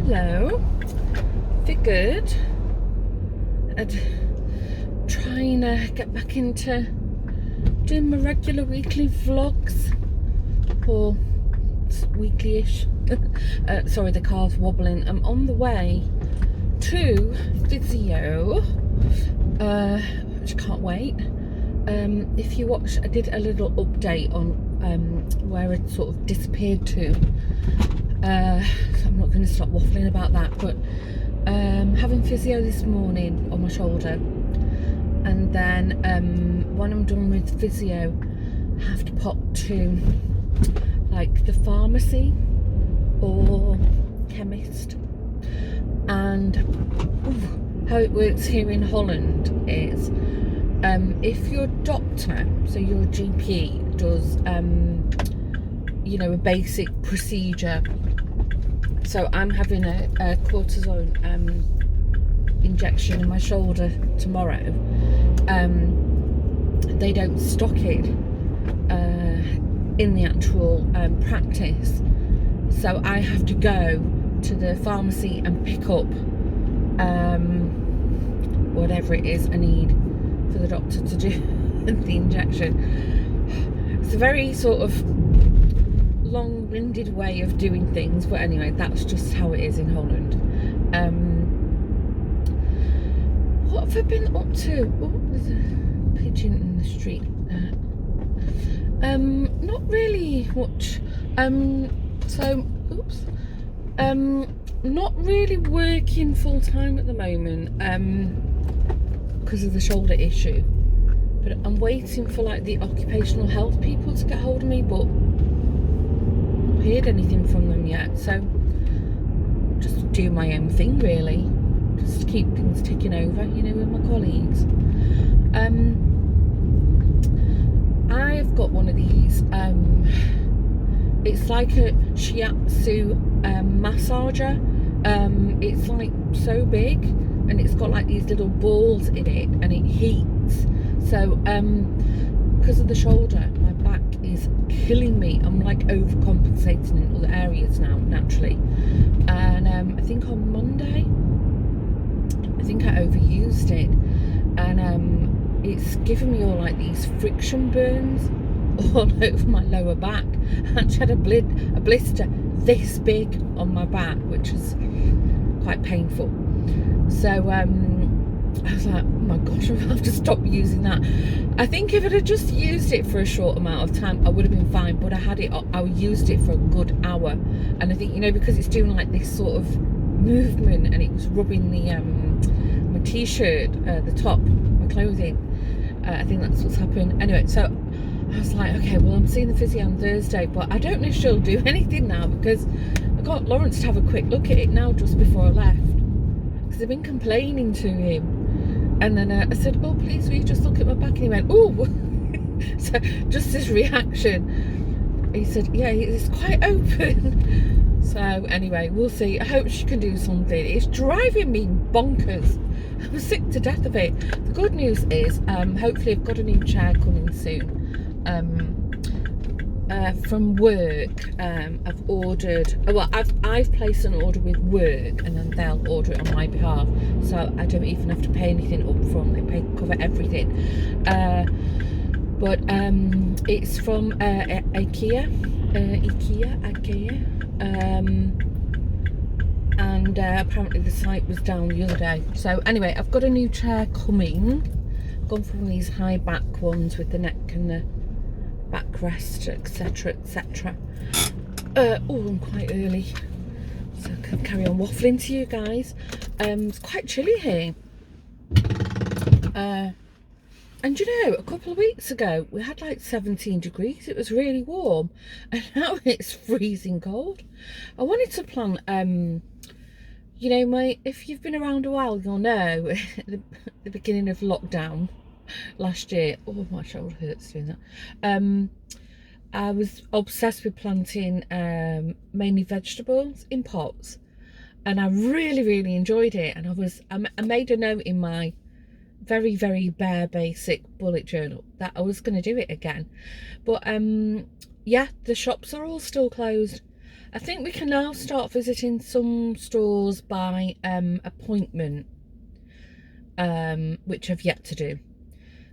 Hello. Figured I'd try and get back into doing my regular weekly vlogs, or weekly-ish. Sorry, the car's wobbling. I'm on the way to physio, which I can't wait. If you watch, I did a little update on where it sort of disappeared to. So I'm not going to stop waffling about that, but having physio this morning on my shoulder, and then when I'm done with physio, I have to pop to like the pharmacy or chemist. And how it works here in Holland is if your doctor, so your GP, does you know, a basic procedure. So I'm having a cortisone injection in my shoulder tomorrow. They don't stock it in the actual practice, so I have to go to the pharmacy and pick up whatever it is I need for the doctor to do the injection. It's a very sort of long-winded way of doing things, but anyway, that's just how it is in Holland. What have I been up to? Oh, there's a pigeon in the street. Not really much. Not really working full-time at the moment because of the shoulder issue, but I'm waiting for like the occupational health people to get hold of me, but heard anything from them yet, so just do my own thing really, just keep things ticking over, you know, with my colleagues. I've got one of these, it's like a shiatsu massager. It's like so big, and it's got like these little balls in it, and it heats. So because of the shoulder, my back is killing me. I'm like overcompensating in other areas now, naturally. And I think on Monday, I think I overused it, and it's given me all like these friction burns all over my lower back. I actually had a blister this big on my back, which is quite painful. So I was like, oh my gosh, I'm gonna have to stop using that. I think if I'd have just used it for a short amount of time, I would have been fine, but I used it for a good hour. And I think, you know, because it's doing like this sort of movement, and it was rubbing the my t-shirt, the top, my clothing, I think that's what's happened. Anyway, so I was like, okay, well, I'm seeing the physio on Thursday, but I don't know if she'll do anything now, because I got Lawrence to have a quick look at it now just before I left, because I've been complaining to him. And then I said, oh, please, will you just look at my back? And he went, oh. So just his reaction. He said, yeah, it's quite open. So anyway, we'll see. I hope she can do something. It's driving me bonkers. I'm sick to death of it. The good news is, hopefully I've got a new chair coming soon. From work, I've ordered, well, I've placed an order with work, and then they'll order it on my behalf, so I don't even have to pay anything up front. They cover everything. But it's from IKEA, and apparently the site was down the other day. So anyway, I've got a new chair coming. I've gone for one of these high back ones with the neck and the backrest, etc, etc. Oh, I'm quite early, so I can carry on waffling to you guys. It's quite chilly here, and you know, a couple of weeks ago we had like 17 degrees. It was really warm, and now it's freezing cold. I wanted to plant you know, if you've been around a while, you'll know at the beginning of lockdown last year, oh, my shoulder hurts doing that. I was obsessed with planting mainly vegetables in pots, and I really enjoyed it. And I made a note in my very bare basic bullet journal that I was going to do it again, but yeah, the shops are all still closed. I think we can now start visiting some stores by appointment, which I've yet to do.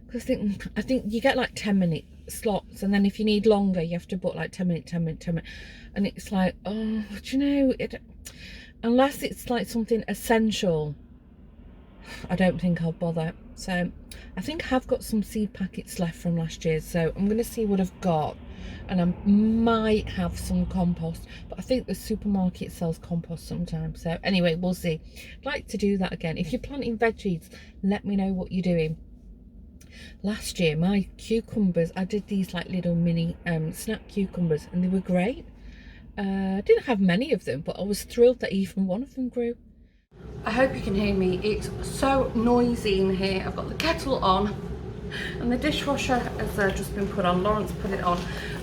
Because I think you get like 10-minute slots, and then if you need longer, you have to book like 10 minute, 10 minute, 10 minute. And it's like, oh, do you know, unless it's like something essential, I don't think I'll bother. So I think I have got some seed packets left from last year, so I'm going to see what I've got, and I might have some compost, but I think the supermarket sells compost sometimes. So anyway, we'll see. I'd like to do that again. If you're planting veggies, let me know what you're doing. Last year my cucumbers, I did these like little mini snap cucumbers, and they were great. I didn't have many of them, but I was thrilled that even one of them grew. I hope you can hear me. It's so noisy in here. I've got the kettle on and the dishwasher has just been put on. Lawrence put it on.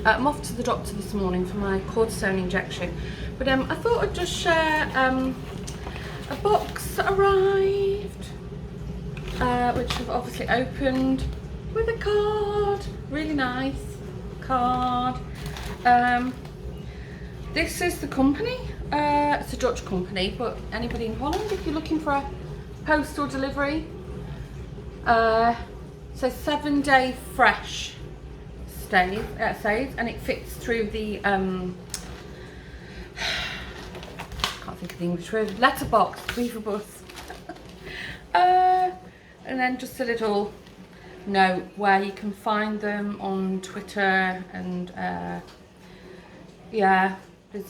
I'm off to the doctor this morning for my cortisone injection, but I thought I'd just share a box that arrived, which I've obviously opened with a card. Really nice card. This is the company. It's a Dutch company, but anybody in Holland, if you're looking for a postal delivery, so 7-day fresh stays, and it fits through the can't think of the English word, letterbox, beaver bus. And then just a little note where you can find them on Twitter, and yeah, there's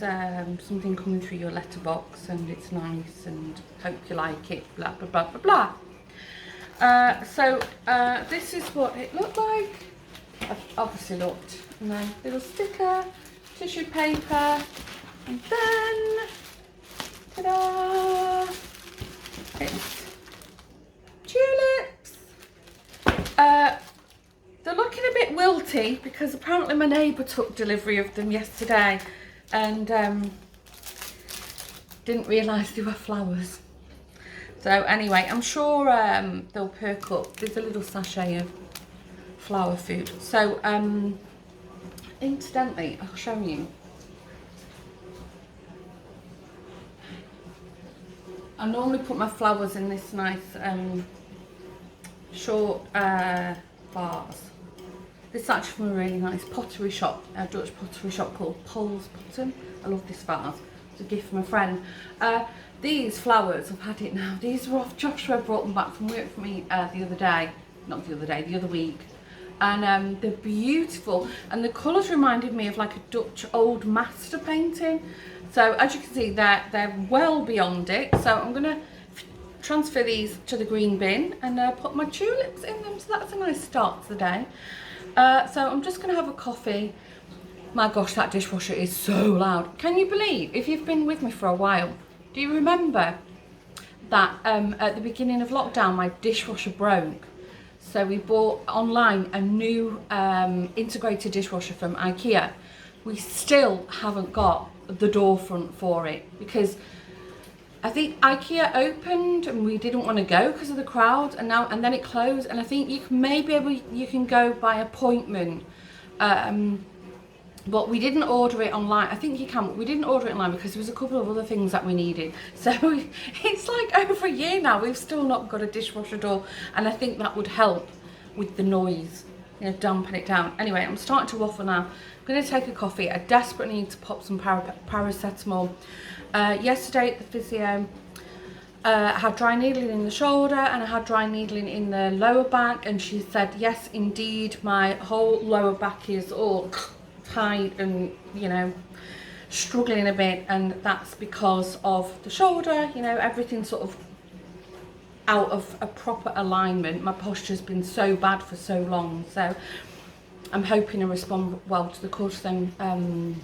something coming through your letterbox and it's nice and hope you like it, blah blah blah blah blah. So this is what it looked like. I've obviously looked, and then little sticker, tissue paper, and then ta-da, it's tulips. They're looking a bit wilty because apparently my neighbour took delivery of them yesterday and didn't realise they were flowers. So anyway, I'm sure they'll perk up. There's a little sachet of flower food. So incidentally, I'll show you. I normally put my flowers in this nice short vase. This is actually from a really nice pottery shop, a Dutch pottery shop called Paul's Bottom. I love this vase. It's a gift from a friend. These flowers, I've had it now. These were off Joshua, brought them back from work for me the other week. And they're beautiful. And the colours reminded me of like a Dutch old master painting. So as you can see, they're well beyond it. So I'm going to transfer these to the green bin and put my tulips in them. So that's a nice start to the day. So I'm just going to have a coffee. My gosh, that dishwasher is so loud. Can you believe, if you've been with me for a while, do you remember that at the beginning of lockdown my dishwasher broke? So we bought online a new integrated dishwasher from IKEA. We still haven't got the door front for it because I think IKEA opened and we didn't want to go because of the crowd, and then it closed. And I think you can go by appointment, but we didn't order it online. I think you can, but we didn't order it online because there was a couple of other things that we needed. So it's like over a year now we've still not got a dishwasher door, and I think that would help with the noise, you know, dampen it down. Anyway, I'm starting to waffle now. I'm going to take a coffee. I desperately need to pop some paracetamol. Yesterday at the physio, I had dry needling in the shoulder and I had dry needling in the lower back, and she said, yes, indeed, my whole lower back is all tight and, you know, struggling a bit, and that's because of the shoulder, you know, everything sort of out of a proper alignment. My posture's been so bad for so long, so I'm hoping to respond well to the cortisone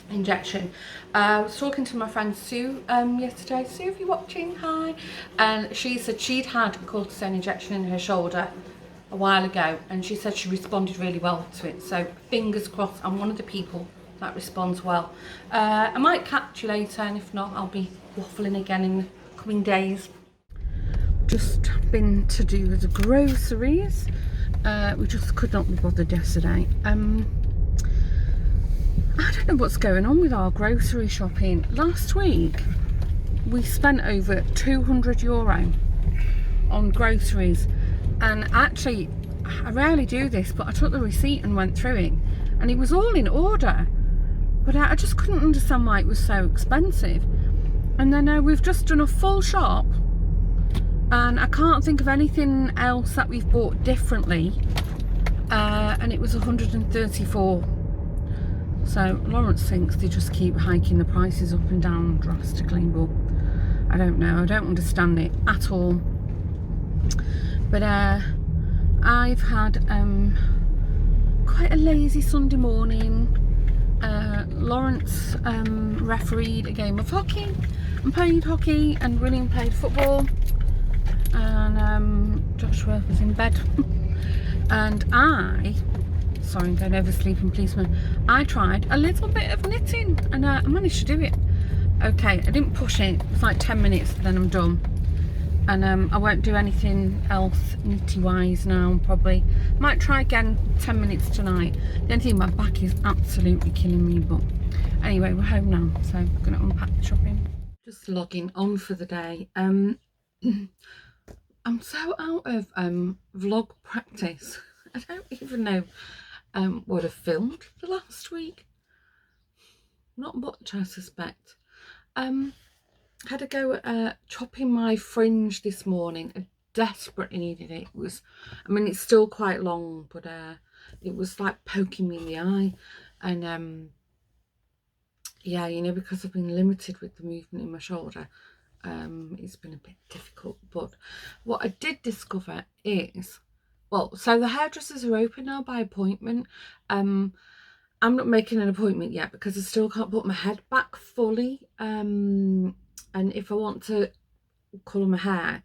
injection. I was talking to my friend Sue yesterday. Sue, if you're watching, hi. And she said she'd had a cortisone injection in her shoulder a while ago, and she said she responded really well to it. So fingers crossed I'm one of the people that responds well. I might catch you later, and if not, I'll be waffling again in the coming days. Just been to do the groceries. We just could not be bothered yesterday. I don't know what's going on with our grocery shopping. Last week we spent over €200 on groceries, and actually I rarely do this, but I took the receipt and went through it and it was all in order, but I just couldn't understand why it was so expensive. And then we've just done a full shop and I can't think of anything else that we've bought differently, and it was 134. So Lawrence thinks they just keep hiking the prices up and down drastically, but I don't know, I don't understand it at all. But I've had quite a lazy Sunday morning. Lawrence refereed a game of hockey and played hockey, and William played football, and Joshua was in bed. And sorry, I'm going over sleeping policeman. I tried a little bit of knitting and I managed to do it. Okay, I didn't push it. It's like 10 minutes, then I'm done. And I won't do anything else knitty wise now. Probably might try again 10 minutes tonight. The only thing, my back is absolutely killing me, but anyway, we're home now, so I'm gonna unpack the shopping. Just logging on for the day. I'm so out of vlog practice. I don't even know what I filmed the last week. Not much, I suspect. Had a go at chopping my fringe this morning. I desperately needed it. It was, I mean, it's still quite long, but it was like poking me in the eye. And yeah, you know, because I've been limited with the movement in my shoulder, it's been a bit difficult. But what I did discover is, well, so the hairdressers are open now by appointment. I'm not making an appointment yet because I still can't put my head back fully. And if I want to colour my hair,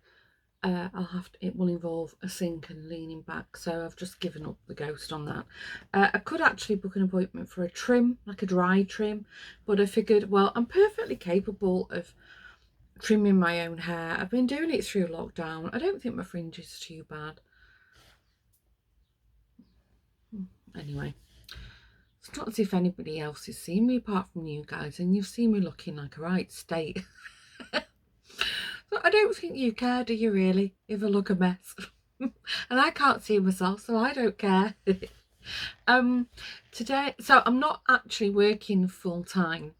it will involve a sink and leaning back. So I've just given up the ghost on that. I could actually book an appointment for a trim, like a dry trim, but I figured, well, I'm perfectly capable of trimming my own hair. I've been doing it through lockdown. I don't think my fringe is too bad. Anyway, it's not as if anybody else has seen me apart from you guys, and you've seen me looking like a right state. But I don't think you care, do you really, if I look a mess? And I can't see myself, so I don't care. Today, so I'm not actually working full time.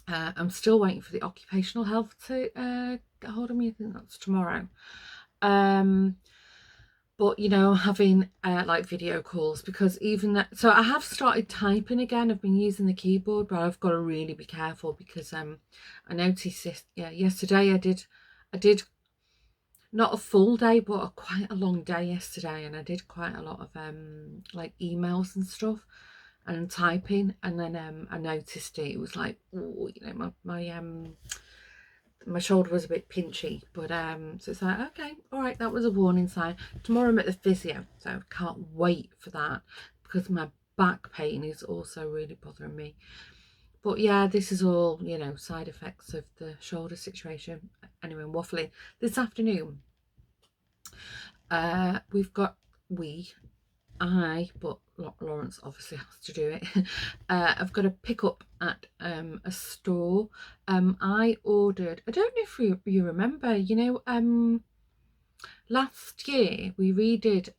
I'm still waiting for the occupational health to get hold of me. I think that's tomorrow. But you know, having like video calls, because even that, so I have started typing again. I've been using the keyboard, but I've got to really be careful because I noticed this, yeah, yesterday I did not a full day, but quite a long day yesterday, and I did quite a lot of like emails and stuff and typing, and then I noticed it was like, oh, you know, my shoulder was a bit pinchy, but so it's like, okay, all right, that was a warning sign. Tomorrow I'm at the physio, so I can't wait for that because my back pain is also really bothering me. But yeah, this is all, you know, side effects of the shoulder situation. Anyway, I'm waffling. This afternoon but Lawrence obviously has to do it. I've got to pick up at a store. I ordered, I don't know if you remember, you know, last year we redid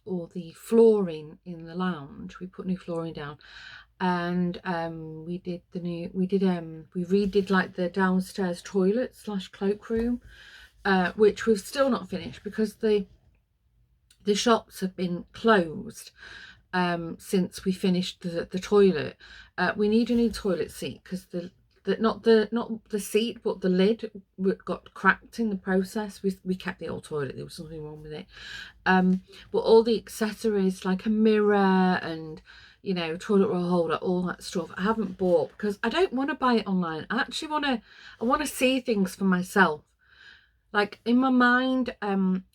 all the flooring in the lounge. We put new flooring down, and we redid like the downstairs toilet / cloakroom, which we've still not finished because the shops have been closed since we finished the toilet. We need a new toilet seat because not the seat but the lid got cracked in the process. We kept the old toilet, there was something wrong with it, but all the accessories like a mirror and, you know, toilet roll holder, all that stuff I haven't bought because I don't want to buy it online. I actually want to see things for myself. Like in my mind,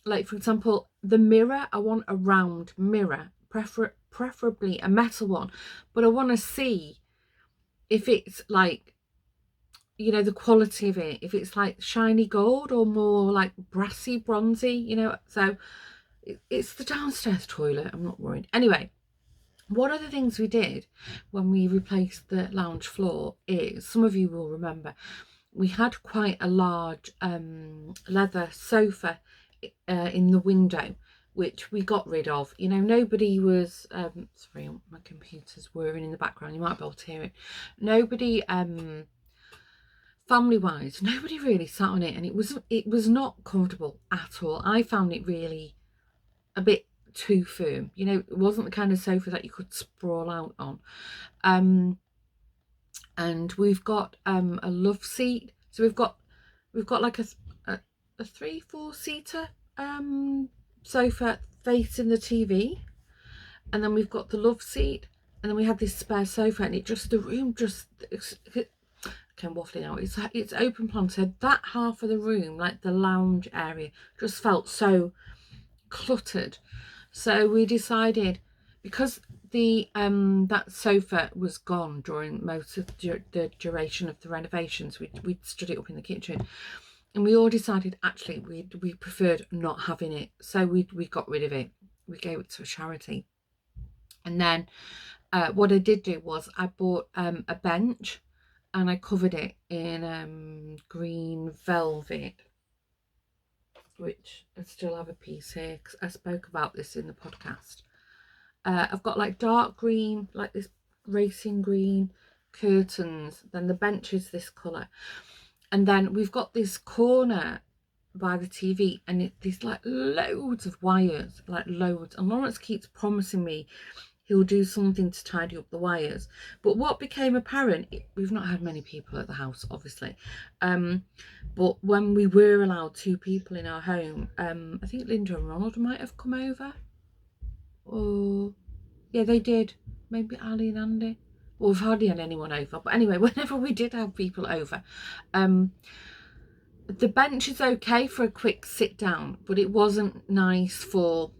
like for example, the mirror, I want a round mirror, preferably a metal one, but I want to see if it's like, you know, the quality of it, if it's like shiny gold or more like brassy, bronzy, you know. So it's the downstairs toilet, I'm not worried. Anyway, One of the things we did when we replaced the lounge floor is, some of you will remember, we had quite a large leather sofa in the window, which we got rid of. You know, nobody was, sorry, my computer's whirring in the background, you might be able to hear it. Nobody, family-wise, nobody really sat on it, and it was not comfortable at all. I found it really a bit too firm. You know, it wasn't the kind of sofa that you could sprawl out on. And we've got a love seat, so we've got like a 3-4 seater sofa facing the TV, and then we've got the love seat, and then we had this spare sofa, and the room just, okay, I'm waffling out, it's open plan, so that half of the room, like the lounge area, just felt so cluttered. So we decided, because the that sofa was gone during most of the duration of the renovations, we stood it up in the kitchen, and we all decided actually we preferred not having it, so we got rid of it. We gave it to a charity. And then what I did do was I bought a bench, and I covered it in green velvet, which I still have a piece here because I spoke about this in the podcast. I've got like dark green, like this racing green curtains, then the bench is this colour, and then we've got this corner by the TV, and there's like loads of wires, like loads, and Lawrence keeps promising me he'll do something to tidy up the wires. But what became apparent, we've not had many people at the house, obviously, but when we were allowed 2 people in our home, I think Linda and Ronald might have come over, or yeah, they did, maybe Ali and Andy. Well, we've hardly had anyone over, but anyway, whenever we did have people over, the bench is okay for a quick sit down, but it wasn't nice for,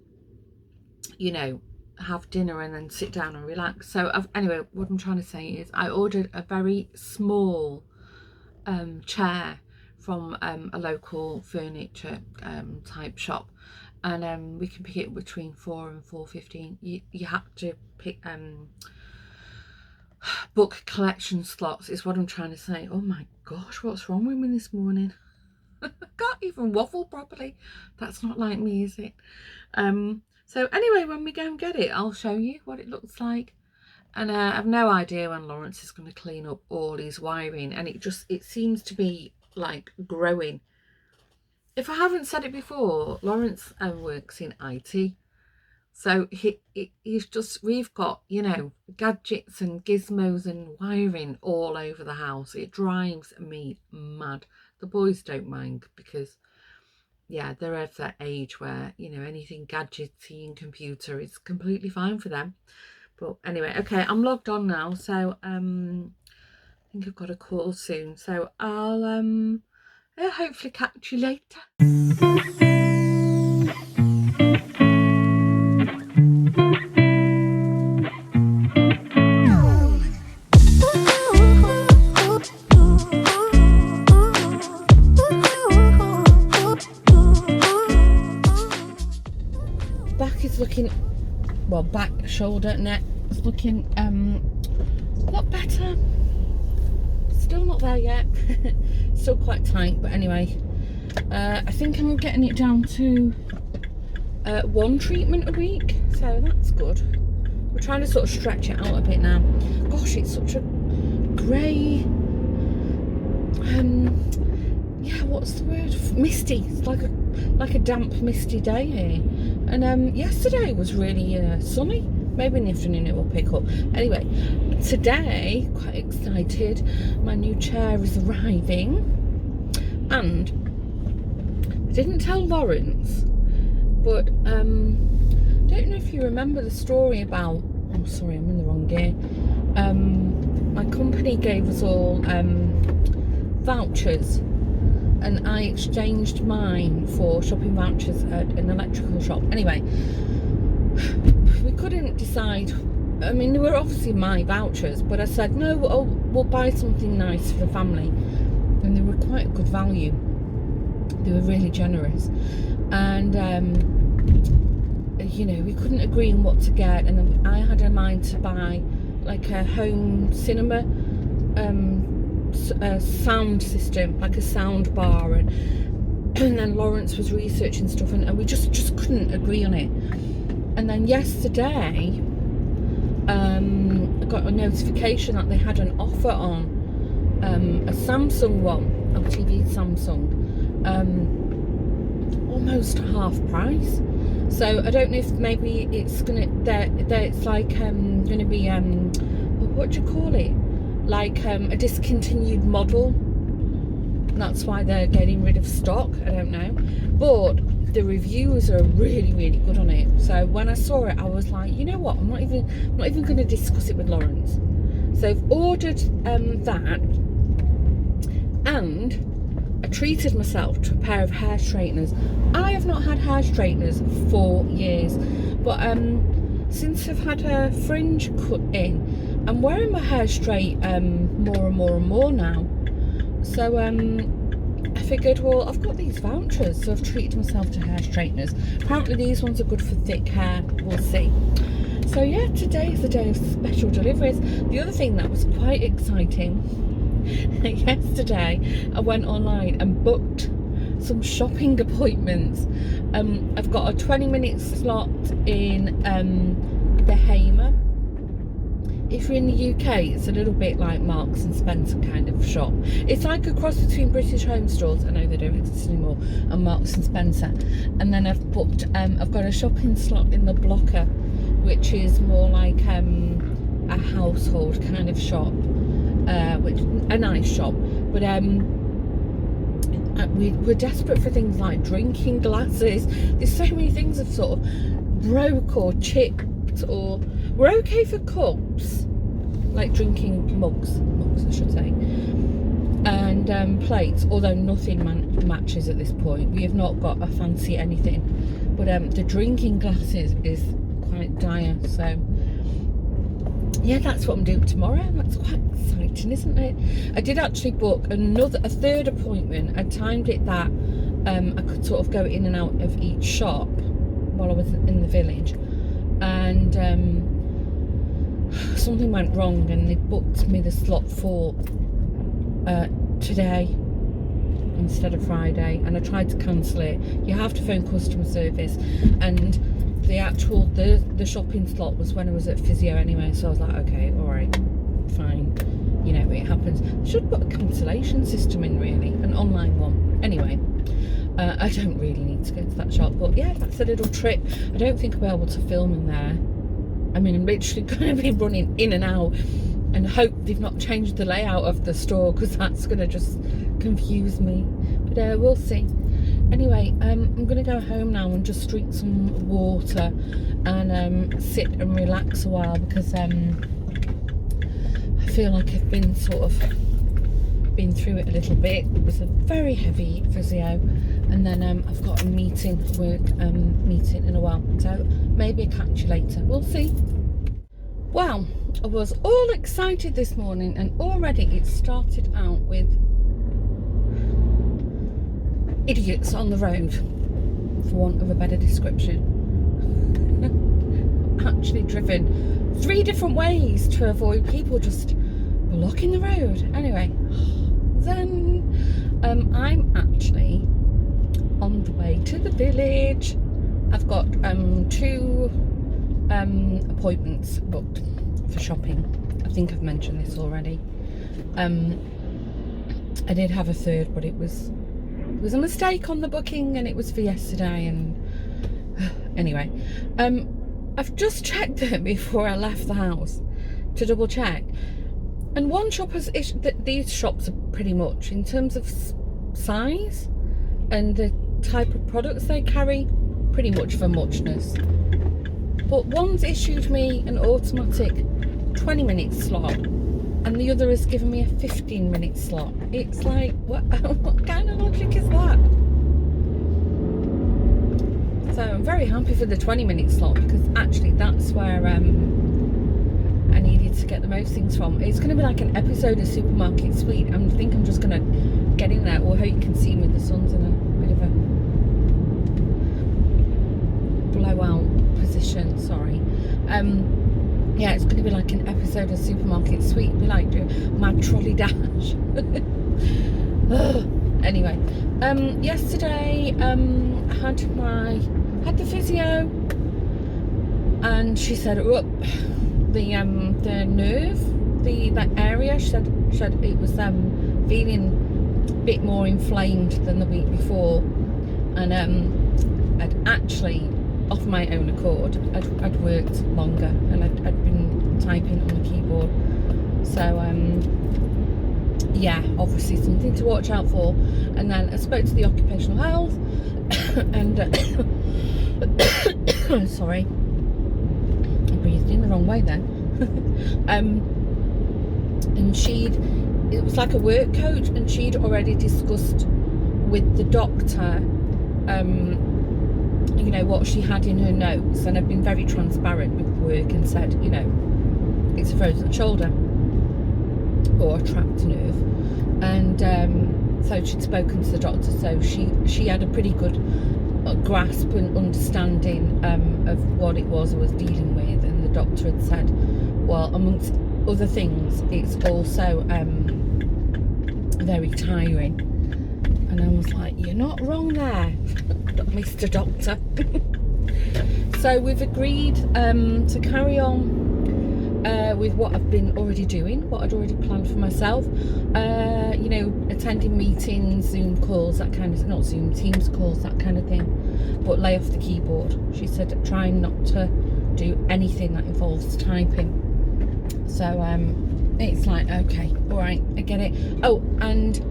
you know, have dinner and then sit down and relax. So anyway, what I'm trying to say is I ordered a very small chair from a local furniture type shop, and we can pick it between £4 and £4.15. You have to pick book collection slots is what I'm trying to say. Oh my gosh, what's wrong with me this morning? I can't even waffle properly. That's not like me, is it? So anyway, when we go and get it, I'll show you what it looks like. And I've no idea when Lawrence is going to clean up all his wiring, and it seems to be like growing. If I haven't said it before, Lawrence works in IT, so we've got, you know, gadgets and gizmos and wiring all over the house. It drives me mad. The boys don't mind because, yeah, they're of that age where, you know, anything gadgety and computer is completely fine for them. But anyway, okay, I'm logged on now, so I think I've got a call soon, so I'll hopefully catch you later. Back is looking, well, back, shoulder, neck is looking a lot better. Still not there yet. Still quite tight, but anyway, I think I'm getting it down to 1 treatment a week, so that's good. We're trying to sort of stretch it out a bit now. Gosh, it's such a grey, yeah, what's the word? Misty. It's like a damp, misty day here. And yesterday was really sunny. Maybe in the afternoon it will pick up. Anyway, today, quite excited. My new chair is arriving, and I didn't tell Lawrence, but don't know if you remember the story about. Oh, sorry, I'm in the wrong gear. My company gave us all vouchers, and I exchanged mine for shopping vouchers at an electrical shop. Anyway, we couldn't decide. I mean, they were obviously my vouchers, but I said no, we'll buy something nice for the family, and they were quite a good value. They were really generous, and you know, we couldn't agree on what to get, and then I had a mind to buy like a home cinema a sound system, like a sound bar, and then Lawrence was researching stuff, and we just couldn't agree on it. And then yesterday I got a notification that they had an offer on a Samsung one, LTV Samsung, almost half price. So I don't know if maybe it's gonna it's like gonna be what do you call it, like a discontinued model. That's why they're getting rid of stock. I don't know, but the reviews are really, really good on it. So when I saw it, I was like, you know what, I'm not even going to discuss it with Lawrence. So I've ordered that, and I treated myself to a pair of hair straighteners. I have not had hair straighteners for years, but since I've had a fringe cut in, I'm wearing my hair straight more and more now. So I figured, well, I've got these vouchers, so I've treated myself to hair straighteners. Apparently these ones are good for thick hair, we'll see. So yeah, today is the day of special deliveries. The other thing that was quite exciting, yesterday I went online and booked some shopping appointments. I've got a 20-minute slot in the Hamer. If you're in the UK, it's a little bit like Marks and Spencer kind of shop. It's like a cross between British Home Stores, I know they don't exist anymore, and Marks and Spencer. And then I've booked, I've got a shopping slot in the Blocker, which is more like a household kind of shop, which a nice shop. But we're desperate for things like drinking glasses. There's so many things have sort of broke or chipped, or we're okay for cups, like drinking mugs I should say, and plates, although nothing matches at this point. We have not got a fancy anything, but the drinking glasses is quite dire. So yeah, that's what I'm doing tomorrow. That's quite exciting, isn't it? I did actually book a third appointment. I timed it that I could sort of go in and out of each shop while I was in the village, and something went wrong, and they booked me the slot for today instead of Friday, and I tried to cancel it. You have to phone customer service, and the shopping slot was when I was at physio anyway, so I was like, okay, all right, fine, you know, it happens. They should put a cancellation system in, really, an online one. Anyway, I don't really need to go to that shop, but yeah, that's a little trip. I don't think I'll be able to film in there. I mean, I'm literally going to be running in and out, and hope they've not changed the layout of the store, because that's going to just confuse me. But we'll see. Anyway, I'm going to go home now and just drink some water and sit and relax a while, because I feel like I've been through it a little bit. It was a very heavy physio, and then I've got a meeting in a while, so maybe I'll catch you later. We'll see. Well, I was all excited this morning, and already it started out with idiots on the road, for want of a better description. Actually driven 3 different ways to avoid people just blocking the road. Anyway, then I'm actually on the way to the village. I've got 2 appointments booked for shopping. I think I've mentioned this already. I did have a third, but it was a mistake on the booking, and it was for yesterday. And anyway, I've just checked them before I left the house to double check, and one shop has these shops are pretty much, in terms of size and the type of products they carry, pretty much for muchness. But one's issued me an automatic 20-minute slot, and the other has given me a 15-minute slot. It's like, what kind of logic is that? So I'm very happy for the 20-minute slot, because actually that's where I needed to get the most things from. It's going to be like an episode of Supermarket Sweep. I think I'm just going to get in there. Well, I hope you can see me. The sun's in a bit of a blowout. Yeah, it's going to be like an episode of Supermarket Sweep, be like Mad Trolley Dash. Anyway, yesterday I had the physio, and she said, oh, the nerve, that area, she said it was feeling a bit more inflamed than the week before, and I'd actually, off my own accord, I'd worked longer, and I'd been typing on the keyboard. So yeah, obviously something to watch out for. And then I spoke to the occupational health, and sorry, I breathed in the wrong way then. And it was like a work coach, and she'd already discussed with the doctor you know, what she had in her notes, and I've been very transparent with work and said, you know, it's a frozen shoulder or a trapped nerve. And so she'd spoken to the doctor, so she had a pretty good grasp and understanding of what it was I was dealing with. And the doctor had said, well, amongst other things, it's also very tiring. And I was like, you're not wrong there, Mr. Doctor. So we've agreed to carry on with what I've been already doing, what I'd already planned for myself. You know, attending meetings, Zoom calls, that kind of, not Zoom, Teams calls, that kind of thing. But lay off the keyboard. She said, trying not to do anything that involves typing. So it's like, okay, all right, I get it. Oh, and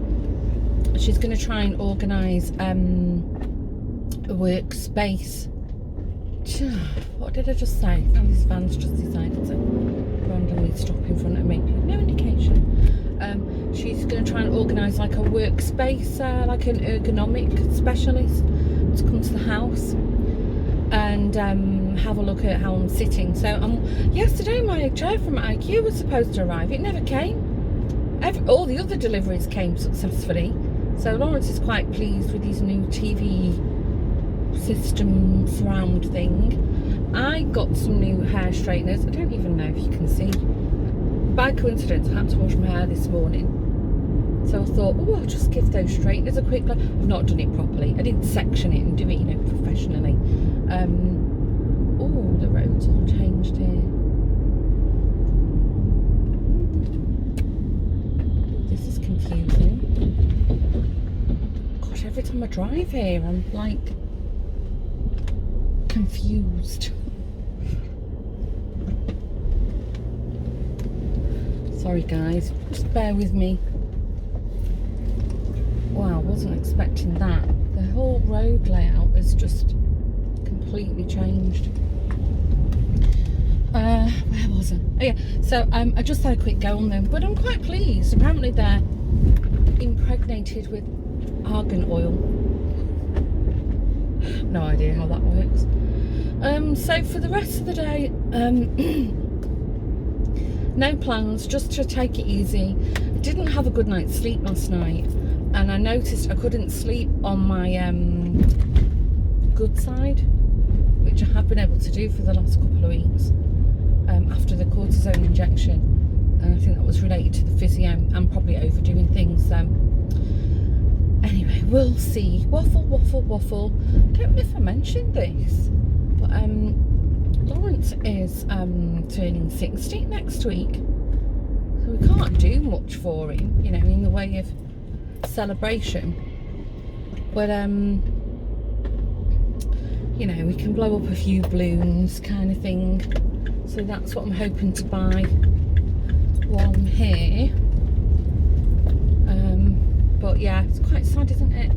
she's going to try and organise a workspace. What did I just say? Oh, this van's just decided to randomly stop in front of me. No indication. She's going to try and organise like a workspace, like an ergonomic specialist to come to the house and have a look at how I'm sitting. So yesterday my chair from IQ was supposed to arrive. It never came. All the other deliveries came successfully. So Lawrence is quite pleased with his new TV system surround thing. I got some new hair straighteners. I don't even know if you can see. By coincidence, I had to wash my hair this morning. So I thought, oh, I'll just give those straighteners a quick look. I've not done it properly. I didn't section it and do it, you know, professionally. Oh, the road's all changed here. This is confusing. Gosh, every time I drive here, I'm like confused. Sorry guys, just bear with me. Wow, wasn't expecting that. The whole road layout has just completely changed. Where was I? Oh yeah, so I just had a quick go on them, but I'm quite pleased. Apparently they're impregnated with argan oil. No idea how that works. So for the rest of the day, no plans, just to take it easy. I didn't have a good night's sleep last night, and I noticed I couldn't sleep on my good side, which I have been able to do for the last couple of weeks after the cortisone injection, and I think that was related to the physio and probably overdoing things. Anyway, we'll see. Waffle. I don't know if I mentioned this, but Lawrence is turning 60 next week, so we can't do much for him, you know, in the way of celebration. But you know, we can blow up a few balloons, kind of thing. So that's what I'm hoping to buy while I'm here. But yeah, it's quite sad, isn't it?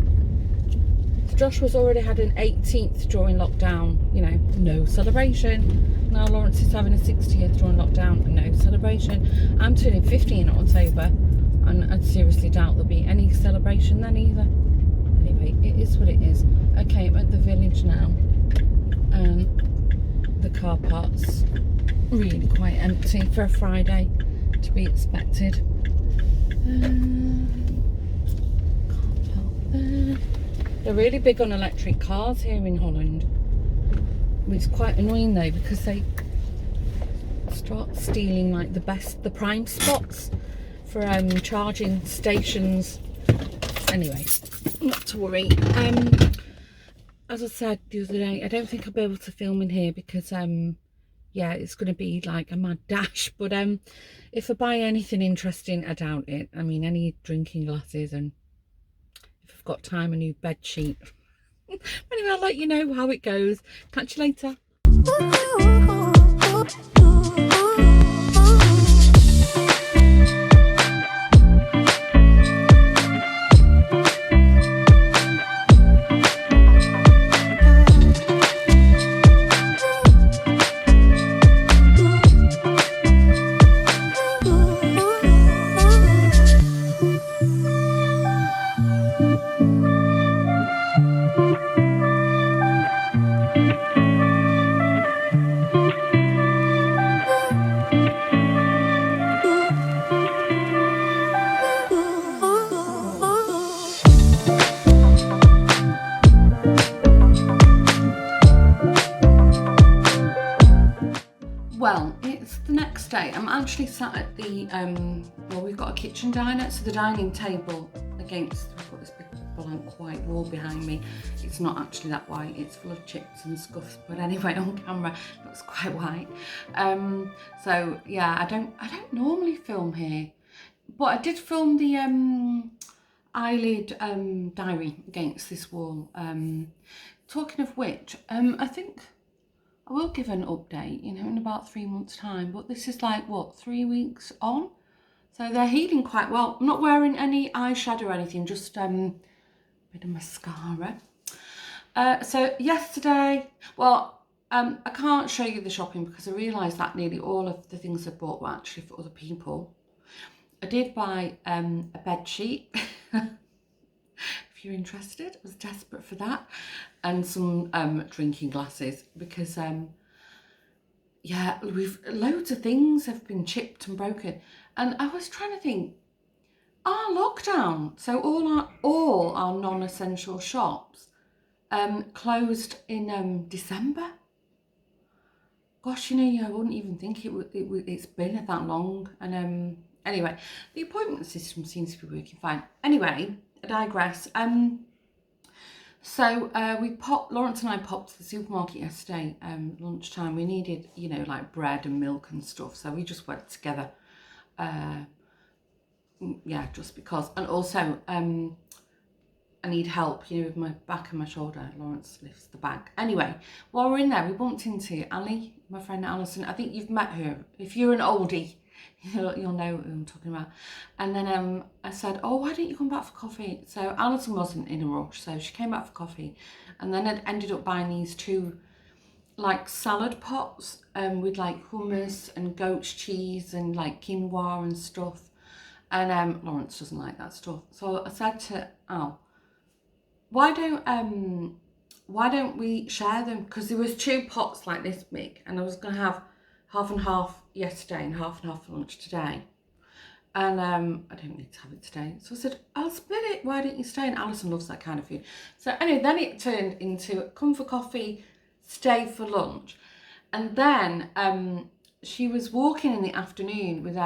Joshua's already had an 18th during lockdown, you know, no celebration. Now Lawrence is having a 60th during lockdown, no celebration. I'm turning 50 in October, and I seriously doubt there'll be any celebration then either. Anyway, it is what it is. Okay, I'm at the village now, and the car park's really quite empty for a Friday, to be expected. Car park there. They're really big on electric cars here in Holland, which is quite annoying though, because they start stealing like the prime spots for charging stations. Anyway, not to worry. As I said the other day, I don't think I'll be able to film in here because yeah, it's going to be like a mad dash. But if I buy anything interesting, I doubt it. I mean, any drinking glasses, and if I've got time, a new bed sheet. Anyway, I'll let you know how it goes. Catch you later. Well, it's the next day. I'm actually sat at the, well, we've got a kitchen diner, so the dining table against, we've got this big blank white wall behind me. It's not actually that white, it's full of chips and scuffs, but anyway, on camera it looks quite white. So yeah, I don't normally film here, but I did film the eyelid diary against this wall. Talking of which, I think I will give an update, you know, in about 3 months' time, but this is like, what, 3 weeks on? So they're healing quite well. I'm not wearing any eyeshadow or anything, just a bit of mascara. So yesterday, well, I can't show you the shopping because I realised that nearly all of the things I bought were actually for other people. I did buy a bed sheet. If you're interested, I was desperate for that, and some drinking glasses because yeah, loads of things have been chipped and broken, and I was trying to think, our lockdown, so all our non-essential shops closed in December. Gosh, you know, I wouldn't even think it's been that long. And anyway, the appointment system seems to be working fine. Anyway, I digress. So Lawrence and I popped to the supermarket yesterday, lunchtime. We needed, you know, like bread and milk and stuff. So we just went together. Yeah, just because. And also, I need help, you know, with my back and my shoulder. Lawrence lifts the bag. Anyway, while we're in there, we bumped into Ali, my friend Alison. I think you've met her. If you're an oldie, you'll know who I'm talking about. And then I said, oh, why don't you come back for coffee? So Alison wasn't in a rush, so she came back for coffee. And then I ended up buying these two, like, salad pots with, like, hummus and goat's cheese and, like, quinoa and stuff. And Lawrence doesn't like that stuff. So I said to Al, why don't we share them? Because there was 2 pots like this big, and I was going to have half and half yesterday and half for lunch today. And I don't need to have it today. So I said, I'll split it. Why don't you stay? And Alison loves that kind of food. So anyway, then it turned into come for coffee, stay for lunch. And then she was walking in the afternoon with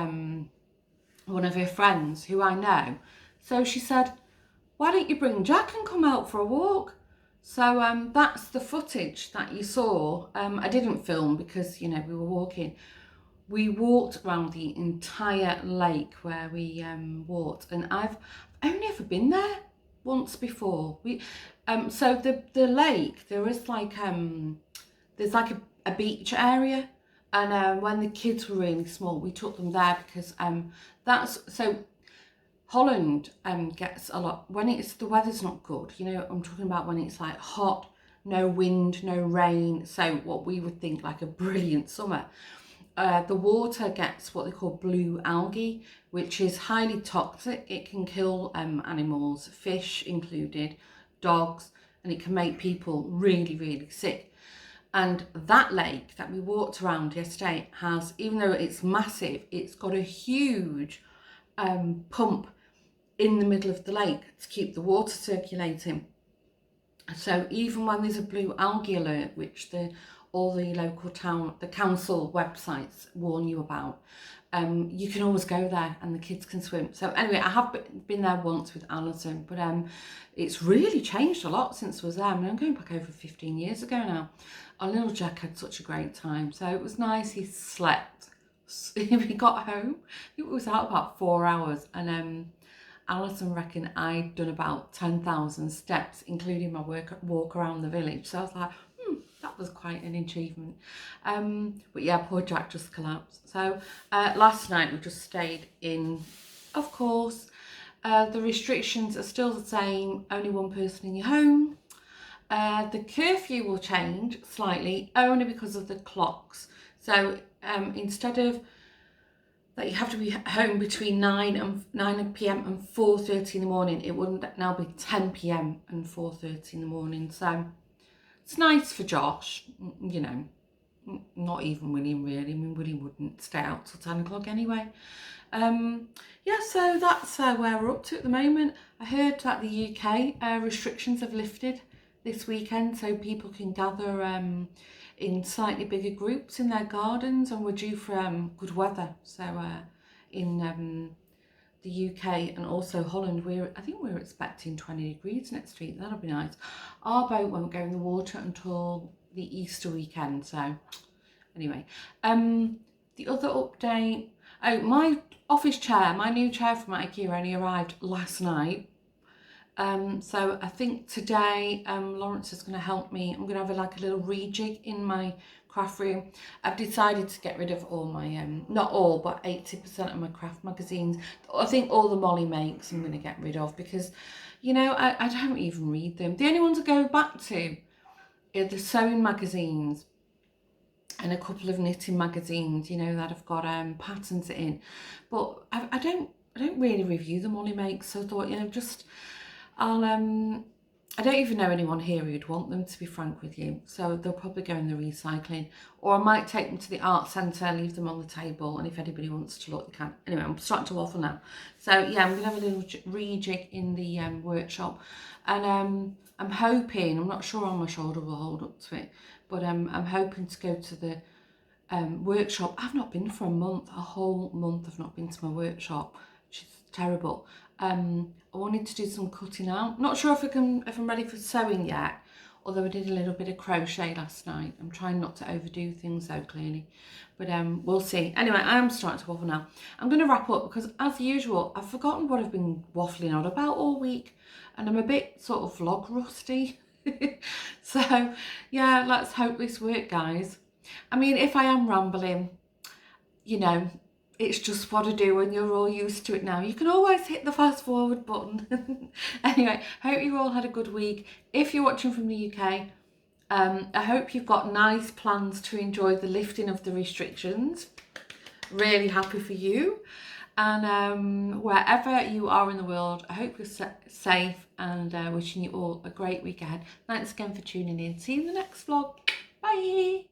one of her friends who I know. So she said, why don't you bring Jack and come out for a walk? So that's the footage that you saw. I didn't film because, you know, we were walking. We walked around the entire lake where we walked, and I've only ever been there once before. So the lake, there is like there's like a beach area, and when the kids were really small, we took them there because that's so. Holland gets a lot when the weather's not good, you know. I'm talking about when it's like hot, no wind, no rain, so what we would think like a brilliant summer. The water gets what they call blue algae, which is highly toxic. It can kill animals, fish included, dogs, and it can make people really, really sick. And that lake that we walked around yesterday has, even though it's massive, it's got a huge pump in the middle of the lake to keep the water circulating. So even when there's a blue algae alert, which the all the local the council websites warn you about. You can always go there and the kids can swim. So anyway, I have been there once with Alison, but it's really changed a lot since I was there. I mean, I'm going back over 15 years ago now. Our little Jack had such a great time. So it was nice. He slept. We got home. It was out about 4 hours, and Alison reckoned I'd done about 10,000 steps, including my walk around the village. So I was like, that was quite an achievement. But yeah, poor Jack just collapsed. So last night we just stayed in, of course. The restrictions are still the same, only one person in your home. The curfew will change slightly, only because of the clocks. So instead of that you have to be home between 9 p.m. and 4:30 in the morning, it wouldn't now be 10 p.m. and 4:30 in the morning. So it's nice for Josh, you know, not even William really. I mean, William wouldn't stay out till 10 o'clock anyway. Yeah, so that's where we're up to at the moment. I heard that the UK restrictions have lifted this weekend, so people can gather in slightly bigger groups in their gardens, and we're due for good weather. So in the UK and also Holland, I think we're expecting 20 degrees next week. That'll be nice. Our boat won't go in the water until the Easter weekend. So anyway, the other update, my office chair, my new chair from IKEA only arrived last night. So I think today Lawrence is going to help me. I'm going to have like a little rejig in my craft room. I've decided to get rid of all my, not all, but 80% of my craft magazines. I think all the Molly makes I'm going to get rid of because, you know, I don't even read them. The only ones I go back to are the sewing magazines and a couple of knitting magazines, you know, that have got patterns in. But I don't really review the Molly makes, so I thought, you know, just I don't even know anyone here who'd want them, to be frank with you. So they'll probably go in the recycling, or I might take them to the art centre, leave them on the table, and if anybody wants to look, they can. Anyway, I'm starting to waffle now. So yeah, I'm going to have a little rejig in the workshop, and I'm hoping, I'm not sure how my shoulder will hold up to it, but I'm hoping to go to the workshop. I've not been for a month, a whole month I've not been to my workshop, which is terrible. I wanted to do some cutting out. Not sure if I'm ready for sewing yet, although I did a little bit of crochet last night. I'm trying not to overdo things though, clearly, but we'll see. Anyway, I am starting to waffle now. I'm going to wrap up because, as usual, I've forgotten what I've been waffling on about all week, and I'm a bit sort of vlog rusty. So yeah, let's hope this works, guys. I mean, if I am rambling, you know, it's just what I do when you're all used to it now. You can always hit the fast forward button. Anyway, hope you all had a good week. If you're watching from the UK, I hope you've got nice plans to enjoy the lifting of the restrictions. Really happy for you. And wherever you are in the world, I hope you're safe, and wishing you all a great week ahead. Thanks again for tuning in. See you in the next vlog. Bye.